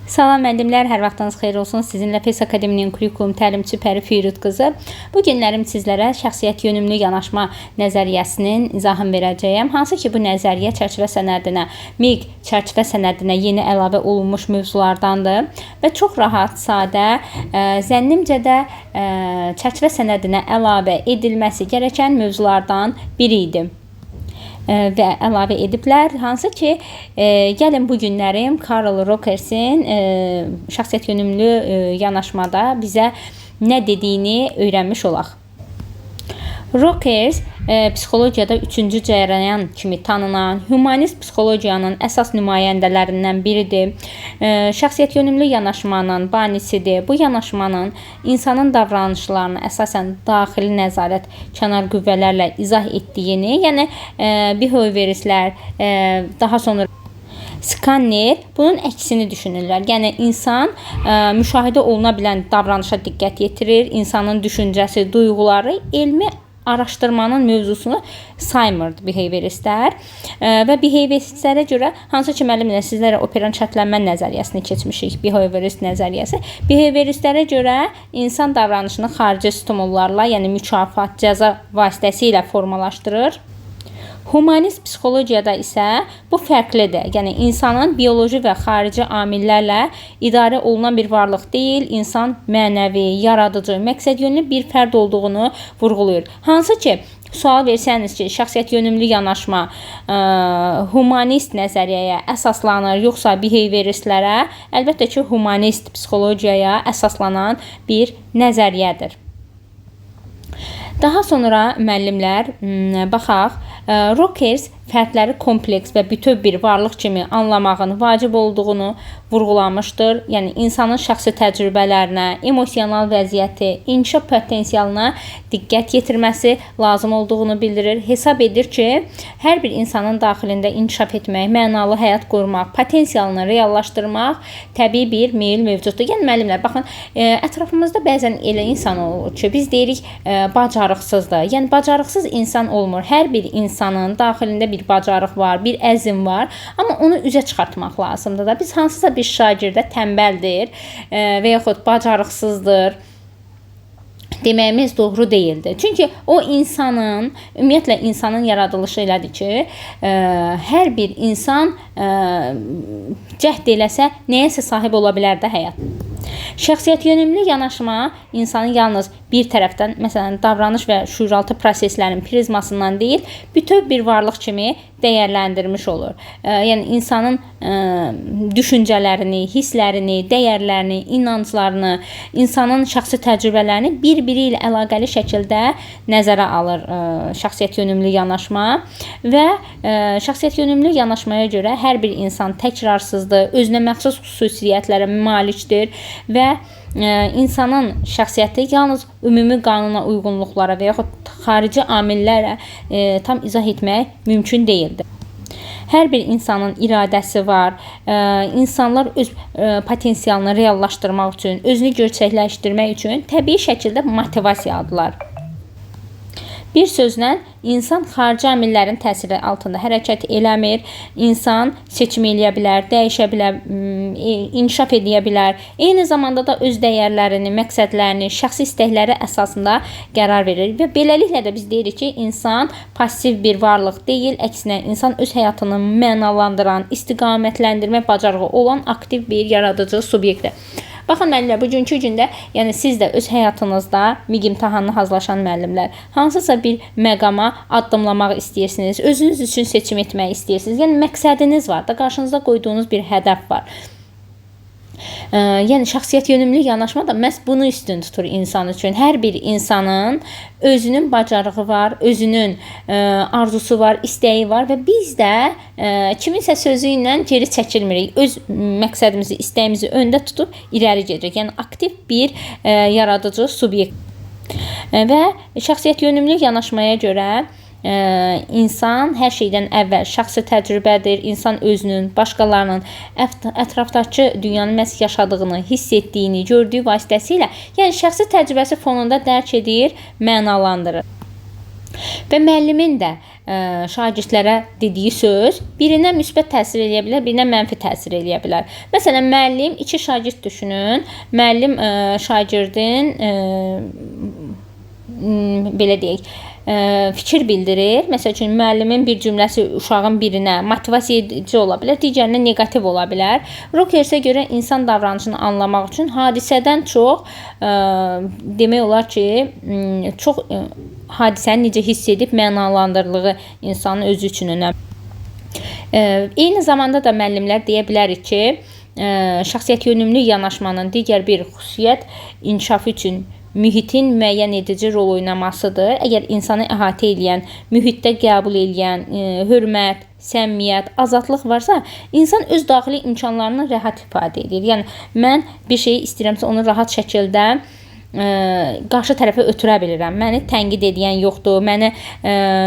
Salam müəllimlər, hər vaxtınız xeyir olsun. Sizinlə PES Akademinin kurikulum təlimçi Pəri Firud qızı. Bu günlərim sizlərə şəxsiyyət yönümlü yanaşma nəzəriyyəsinin izahını verəcəyəm. Hansı ki, bu nəzəriyyə çərçivə sənədinə, MİQ çərçivə sənədinə yeni əlavə olunmuş mövzulardandır və çox rahat, sadə, zənnimcə də çərçivə sənədinə əlavə edilməsi gərəkən mövzulardan biri idi. Və əlavə ediblər. Hansı ki, gəlin bu günlərim Carl Rockers'in şəxsiyyət yönümlü yanaşmada bizə nə dediyini öyrənmiş olaq. Rockers psixologiyada 3-cü cərəyan kimi tanınan humanist psixologiyanın əsas nümayəndələrindən biridir. Şəxsiyyət yönümlü yanaşmanın banisidir. Bu yanaşmanın insanın davranışlarını əsasən daxili nəzarət kənar qüvvələrlə izah etdiyini, yəni behavioristlər, daha sonra Skanner bunun əksini düşünürlər. Yəni insan müşahidə oluna bilən davranışa diqqət yetirir, insanın düşüncəsi, duyğuları elmi araşdırmanın mövzusunu saymırdı behavioristlər və behavioristlərə görə, hansı ki müəllimlə sizlərə operan şərtlənmə nəzəriyyəsini keçmişik, behaviorist nəzəriyyəsi. Behavioristlərə görə insan davranışını xarici stimullarla, yəni mükafat, cəza vasitəsilə formalaşdırır. Humanist psixologiyada isə bu fərqlidir. Yəni insanın bioloji və xarici amillərlə idarə olunan bir varlıq deyil, insan mənəvi, yaradıcı, məqsədyönlü bir fərd olduğunu vurğulayır. Hansı ki, sual versəniz ki, şəxsiyyət yönümlü yanaşma humanist nəzəriyyəyə əsaslanır, yoxsa behavioristlərə, əlbəttə ki, humanist psixologiyaya əsaslanan bir nəzəriyyədir. Daha sonra müəllimlər, baxaq, Rockers fərdləri kompleks və bütöv bir varlıq kimi anlamağın vacib olduğunu vurğulamışdır. Yəni insanın şəxsi təcrübələrinə, emosional vəziyyəti, inkişaf potensialına diqqət yetirməsi lazım olduğunu bildirir. Hesab edir ki, hər bir insanın daxilində inkişaf etmək, mənalı həyat qurmaq, potensialını reallaşdırmaq təbii bir meyil mövcuddur. Yəni müəllimlər, baxın, ətrafımızda bəzən elə insan olur ki, biz deyirik bacarıqsızdır. Yəni bacarıqsız insan olmur. Hər bir insanın daxilində bir bacarıq var, bir əzm var, amma onu üzə çıxartmaq lazımdır da. Biz hansısa bir şagirdə tənbəldir və yaxud bacarıqsızdır deməyimiz doğru deyildir. Çünki o insanın, ümumiyyətlə insanın yaradılışı elədir ki, hər bir insan cəhd eləsə, nəyəsə sahib ola bilər də həyat. Şəxsiyyət yönümlü yanaşma insanın yalnız bir tərəfdən, məsələn, davranış və şuuraltı proseslərin prizmasından deyil, bütöv bir varlıq kimi dəyərləndirmiş olur. Yəni insanın düşüncələrini, hisslərini, dəyərlərini, inanclarını, insanın şəxsi təcrübələrini bir-biri ilə əlaqəli şəkildə nəzərə alır şəxsiyyət yönümlü yanaşma və şəxsiyyət yönümlü yanaşmaya görə hər bir insan təkrarsızdır, özünə məxsus xüsusiyyətlərə malikdir və insanın şəxsiyyəti yalnız ümumi qanuna uyğunluqlara və yaxud xarici amillərə tam izah etmək mümkün deyildir. Hər bir insanın iradəsi var. İnsanlar öz potensialını reallaşdırmaq üçün, özünü gerçəkləşdirmək üçün təbii şəkildə motivasiyalıdırlar. Bir sözlə, insan xarici amillərin təsiri altında hərəkət eləmir, insan seçim eləyə bilər, dəyişə bilər, inkişaf edə bilər, eyni zamanda da öz dəyərlərini, məqsədlərini, şəxsi istəkləri əsasında qərar verir və beləliklə də biz deyirik ki, insan pasiv bir varlıq deyil, əksinə insan öz həyatını mənalandıran, istiqamətləndirmə bacarığı olan aktiv bir yaradıcı subyektdir. Baxın müəllimlər, bugünkü gündə, yəni siz də öz həyatınızda MİQ imtahanına hazırlaşan müəllimlər, hansısa bir məqama addımlamaq istəyirsiniz, özünüz üçün seçim etmək istəyirsiniz. Yəni məqsədiniz var da, qarşınızda qoyduğunuz bir hədəf var. Yəni şəxsiyyət yönümlü yanaşma da məhz bunu üstün tutur insan üçün. Hər bir insanın özünün bacarığı var, özünün arzusu var, istəyi var və biz də kiminsə sözü ilə geri çəkilmirik. Öz məqsədimizi, istəyimizi öndə tutub irəli gedirik. Yəni aktiv bir yaradıcı subyekt. Və şəxsiyyət yönümlü yanaşmaya görə insan hər şeydən əvvəl şəxsi təcrübədir. İnsan özünün, başqalarının, ətrafdakı dünyanın məhz yaşadığını, hiss etdiyini, gördüyü vasitəsilə, yəni şəxsi təcrübəsi fonunda dərk edir, mənalandırır. Və müəllimin də şagirdlərə dediyi söz birinə müsbət təsir eləyə bilər, birinə mənfi təsir eləyə bilər. Məsələn, müəllim, iki şagird düşünün. Müəllim şagirdin belə deyək, fikir bildirir. Məsəl üçün müəllimin bir cümləsi uşağın birinə motivasiya edici ola bilər, digərinə neqativ ola bilər. Rokersə görə insan davranışını anlamaq üçün hadisədən çox demək olar ki, çox hadisəni necə hiss edib mənalandırılığı insanın özü üçün önəmlidir. Eyni zamanda da müəllimlər deyə bilərik ki, şəxsiyyət yönümlü yanaşmanın digər bir xüsusiyyət inkişafı üçün mühitin müəyyən edici rol oynamasıdır. Əgər insanı əhatə edən, mühitdə qəbul edən hörmət, səmimiyyət, azadlıq varsa, insan öz daxili imkanlarını rahat ifadə edir. Yəni, mən bir şeyi istəyirəmsə, onu rahat şəkildə qarşı tərəfə ötürə bilirəm. Məni tənqid edən yoxdur, mənə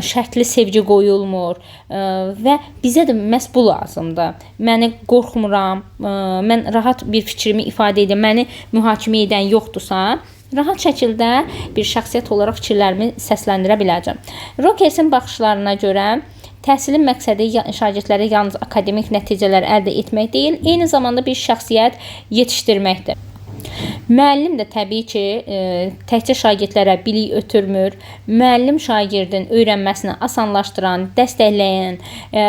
şərtli sevgi qoyulmur və bizə də məhz bu lazımdır. Məni qorxmuram, mən rahat bir fikrimi ifadə edirəm, məni mühakimə edən yoxdursa, rahat şəkildə bir şəxsiyyət olaraq fikirlərimi səsləndirə biləcəm. Rokersin baxışlarına görə təhsilin məqsədi şagirdlərə yalnız akademik nəticələr əldə etmək deyil, eyni zamanda bir şəxsiyyət yetişdirməkdir. Müəllim də təbii ki, təkcə şagirdlərə bilik ötürmür. Müəllim şagirdin öyrənməsini asanlaşdıran, dəstəkləyən,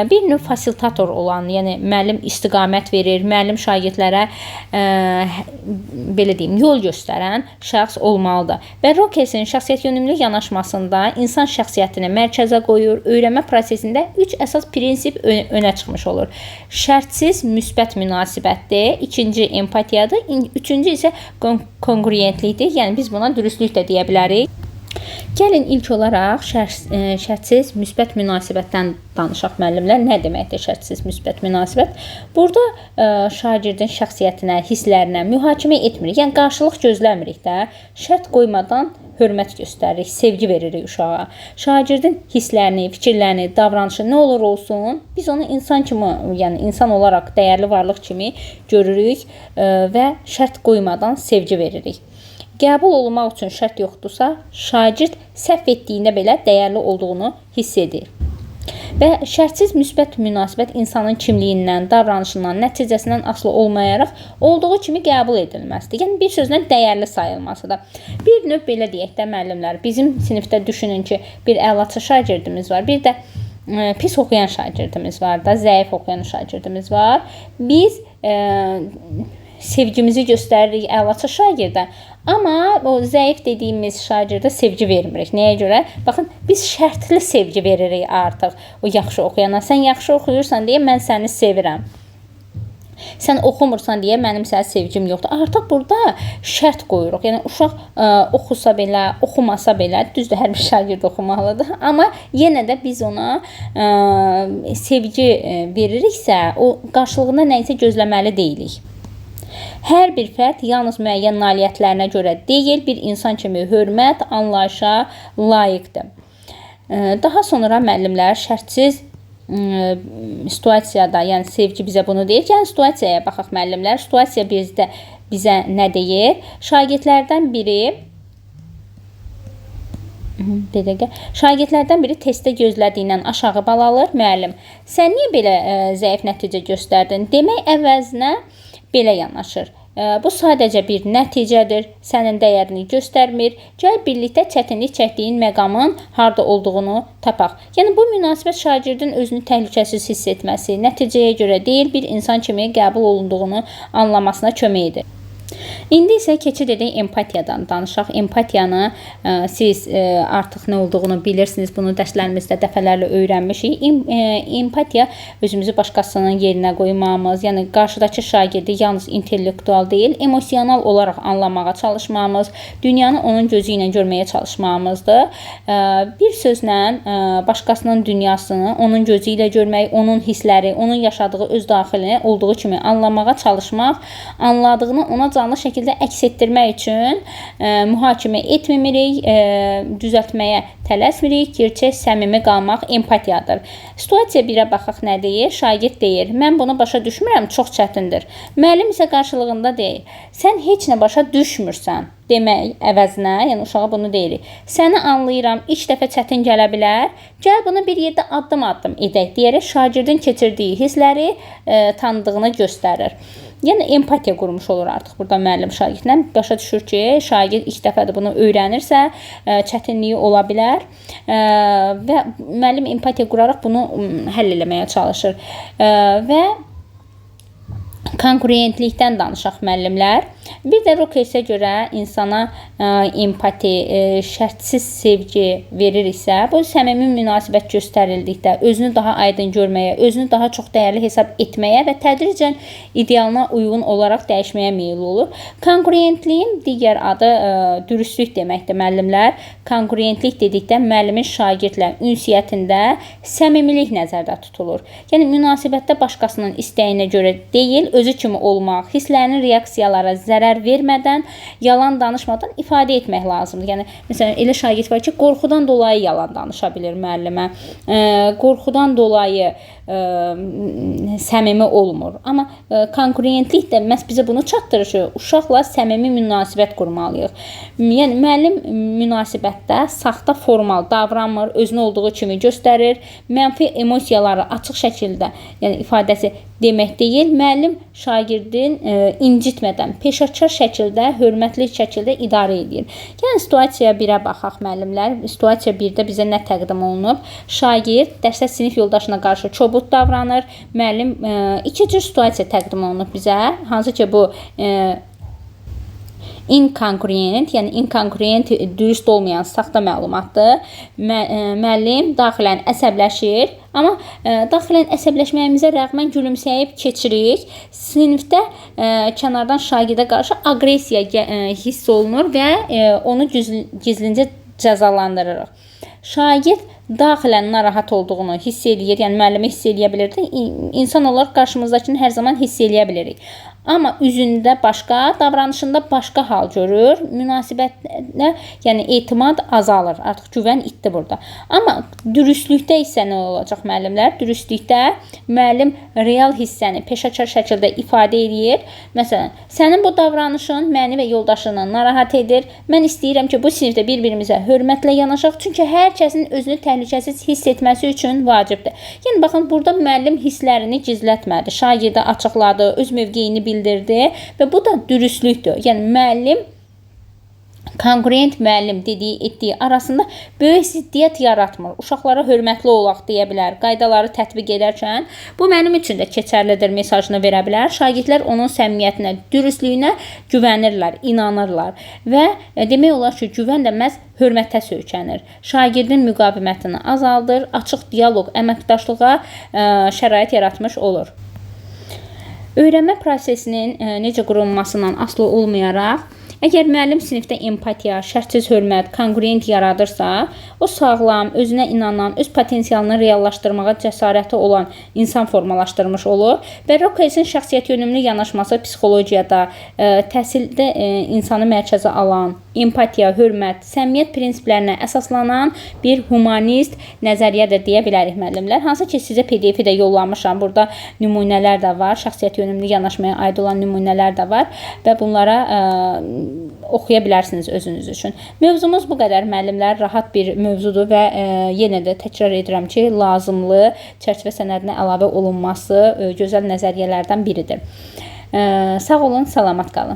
bir növ fasilitator olan, yəni müəllim istiqamət verir, müəllim şagirdlərə belə deyim, yol göstərən şəxs olmalıdır. Və Rokersin şəxsiyyət yönümlü yanaşmasında insan şəxsiyyətini mərkəzə qoyur, öyrənmə prosesində 3 əsas prinsip önə çıxmış olur. Şərtsiz müsbət münasibətdir, ikinci empatiyadır, üçüncü isə konqruentlikdir. Yəni biz buna dürüstlük də deyə bilərik. Gəlin ilk olaraq şərtsiz müsbət münasibətdən danışaq müəllimlər. Nə deməkdir şərtsiz müsbət münasibət? Burada şagirdin şəxsiyyətinə, hisslərinə mühakimə etmirik. Yəni qarşılıq gözləmirik də. Şərt qoymadan hörmət göstəririk, sevgi veririk uşağa. Şagirdin hisslərini, fikirlərini, davranışı nə olur olsun, biz onu insan kimi, yəni insan olaraq dəyərli varlıq kimi görürük və şərt qoymadan sevgi veririk. Qəbul olunmaq üçün şərt yoxdursa, şagird səhv etdiyində belə dəyərli olduğunu hiss edir. Və şərtsiz müsbət münasibət insanın kimliyindən, davranışından, nəticəsindən asılı olmayaraq olduğu kimi qəbul edilməsidir. Yəni bir sözlə dəyərli sayılmasıdır. Bir növ belə deyək də müəllimlər, bizim sinifdə düşünün ki, bir əlaçı şagirdimiz var, bir də pis oxuyan şagirdimiz var da, zəif oxuyan şagirdimiz var. Biz sevgimizi göstəririk əlaçı şagirdə, amma o zəif dediyimiz şagirdə sevgi vermirik. Nəyə görə? Baxın, biz şərtli sevgi veririk artıq o yaxşı oxuyana. Sən yaxşı oxuyursan deyə mən səni sevirəm. Sən oxumursan deyə mənim sənə sevgim yoxdur. Artıq burada şərt qoyuruq. Yəni uşaq oxusa belə, oxumasa belə, düzdür, hər bir şagird oxumalıdır, amma yenə də biz ona sevgi veririksə, o qarşılığında nə isə gözləməli deyilik. Hər bir fərd yalnız müəyyən nailiyyətlərinə görə deyil, bir insan kimi hörmət, anlayışa layiqdir. Daha sonra müəllimlər şərtsiz situasiyada, yəni sevgi bizə bunu deyir. Yəni situasiyaya baxaq müəllimlər. Situasiya bizə nə deyir? Şagirdlərdən biri testdə gözlədiyindən aşağı bal alır. Müəllim, sən niyə belə zəif nəticə göstərdin? Demək əvəzinə belə yanaşır. Bu sadəcə bir nəticədir, sənin dəyərini göstərmir. Gəl birlikdə çətinlik çəkdiyin məqamın harda olduğunu tapaq. Yəni bu münasibət şagirdin özünü təhlükəsiz hiss etməsi, nəticəyə görə deyil, bir insan kimi qəbul olunduğunu anlamasına kömək edir. İndi isə keçid edək empatiyadan danışaq. Empatiyanı siz artıq nə olduğunu bilirsiniz. Bunu dərslərimizdə dəfələrlə öyrənmişik. Empatiya özümüzü başqasının yerinə qoymamız, yəni qarşıdakı şagirdi yalnız intellektual deyil, emosional olaraq anlamağa çalışmamız, dünyanı onun gözü ilə görməyə çalışmamızdır. Bir sözlə başqasının dünyasını onun gözü ilə görmək, onun hissləri, onun yaşadığı öz daxilini olduğu kimi anlamağa çalışmaq, anladığını ona canlı şəkildə əks etdirmək üçün mühakimə etməmirik, düzəltməyə tələsmirik, gerçək səmimi qalmaq empatiyadır. Situasiya 1-ə baxaq nə deyir? Şagird deyir, mən bunu başa düşmürəm, çox çətindir. Müəllim isə qarşılığında deyir, sən heç nə başa düşmürsən demək əvəzinə, yəni uşağa bunu deyirik. Səni anlayıram, ilk dəfə çətin gələ bilər. Gəl bunu bir yerdə addım-addım edək deyərək şagirdin keçirdiyi hissləri tanıdığını göstərir. Yəni empatiya qurmuş olur artıq burada müəllim şagirdlə. Başa düşür ki, şagird ilk dəfədir bunu öyrənirsə, çətinliyi ola bilər və müəllim empatiya quraraq bunu həll etməyə çalışır. Və konkurentlikdən danışaq müəllimlər. Bir də Rokesə görə insana empati, şərtsiz sevgi veririksə, bu səmimi münasibət göstərildikdə özünü daha aydın görməyə, özünü daha çox dəyərli hesab etməyə və tədricən idealına uyğun olaraq dəyişməyə meyilli olur. Konkurentliyin digər adı dürüstlük deməkdir müəllimlər. Konkurentlik dedikdə müəllimin şagirdlə ünsiyyətində səmimilik nəzərdə tutulur. Yəni münasibətdə başqasının istəyinə görə deyil, özü kimi olmaq, hisslərinin reaksiyalara zərər vermədən, yalan danışmadan ifadə etmək lazımdır. Yəni məsələn elə şagird var ki, qorxudan dolayı yalan danışa bilir müəllimə. Qorxudan dolayı səmimi olmur. Amma konkurentlik də məhz bizə bunu çatdırır ki, uşaqla səmimi münasibət qurmalıyıq. Yəni müəllim münasibətdə saxta formal davranmır, özünü olduğu kimi göstərir, mənfi emosiyaları açıq şəkildə, yəni ifadəsi demək deyil, müəllim şagirdin incitmədən, peşəkar şəkildə, hörmətli şəkildə idarə edir. Yəni situasiya 1-ə baxaq müəllimlər. Situasiya 1-də bizə nə təqdim olunub? Şagird dərsdə sinif yoldaşına qarşı çobud davranır. Müəllim iki cür situasiya təqdim olunub bizə. Hansı ki bu incongruent, yəni incongruent dürüst olmayan saxta məlumatdır. Müəllim daxilən əsəbləşir, amma daxilən əsəbləşməyimizə rəğmən gülümsəyib keçirik. Sinifdə kənardan şagirdə qarşı aqressiya hiss olunur və onu gizlincə cəzalandırırıq. Şagird daxilən narahat olduğunu hiss edir, yəni müəllimi hiss edə bilirdi. İnsan olaraq qarşımızdakını hər zaman hiss edə bilirik. Amma üzündə başqa, davranışında başqa hal görür. Münasibətlə, yəni etimad azalır. Artıq güvən itdi burada. Amma dürüstlükdə isə nə olacaq müəllimlər? Dürüstlükdə müəllim real hissəni peşəkar şəkildə ifadə edir. Məsələn, sənin bu davranışın məni və yoldaşını narahat edir. Mən istəyirəm ki, bu sinifdə bir-birimizə hörmətlə yanaşaq. Çünki hər kəsin özünü təhlükəsiz hiss etməsi üçün vacibdir. Yəni baxın, burada müəllim hisslərini gizlətmədi. Şagirdə açıqladı, öz mövqeyini bildirdi və bu da dürüstlükdür. Yəni müəllim konkurent müəllim etdiyi arasında böyük ziddiyyət yaratmır. Uşaqlara hörmətli olaq deyə bilər. Qaydaları tətbiq edərkən bu mənim üçün də keçərlidir mesajını verə bilər. Şagirdlər onun səmimiyyətinə, dürüstlüyünə güvənirlər, inanırlar və demək olar ki, güvən də məhz hörmətə söykənir. Şagirdin müqavimətini azaldır, açıq dialoq, əməkdaşlığa şərait yaratmış olur. Öyrənmə prosesinin necə qurulmasından asılı olmayaraq, əgər müəllim sinifdə empatiya, şərtsiz hörmət, konkurent yaradırsa, o sağlam, özünə inanan, öz potensialını reallaşdırmağa cəsarəti olan insan formalaşdırmış olur və Rokesin şəxsiyyət yönümlü yanaşması psixologiyada, təhsildə insanı mərkəzə alan, empatiya, hörmət, səmimiyyət prinsiplərinə əsaslanan bir humanist nəzəriyyədir deyə bilərik müəllimlər. Hansı ki, sizə PDF-i də yollamışam. Burada nümunələr də var, şəxsiyyət yönümlü yanaşmaya aid olan nümunələr də var və bunlara oxuya bilərsiniz özünüz üçün. Mövzumuz bu qədər müəllimlər, rahat bir mövzudur və yenə də təkrar edirəm ki, lazımlı çərçivə sənədinə əlavə olunması gözəl nəzəriyyələrdən biridir. Sağ olun, salamat qalın.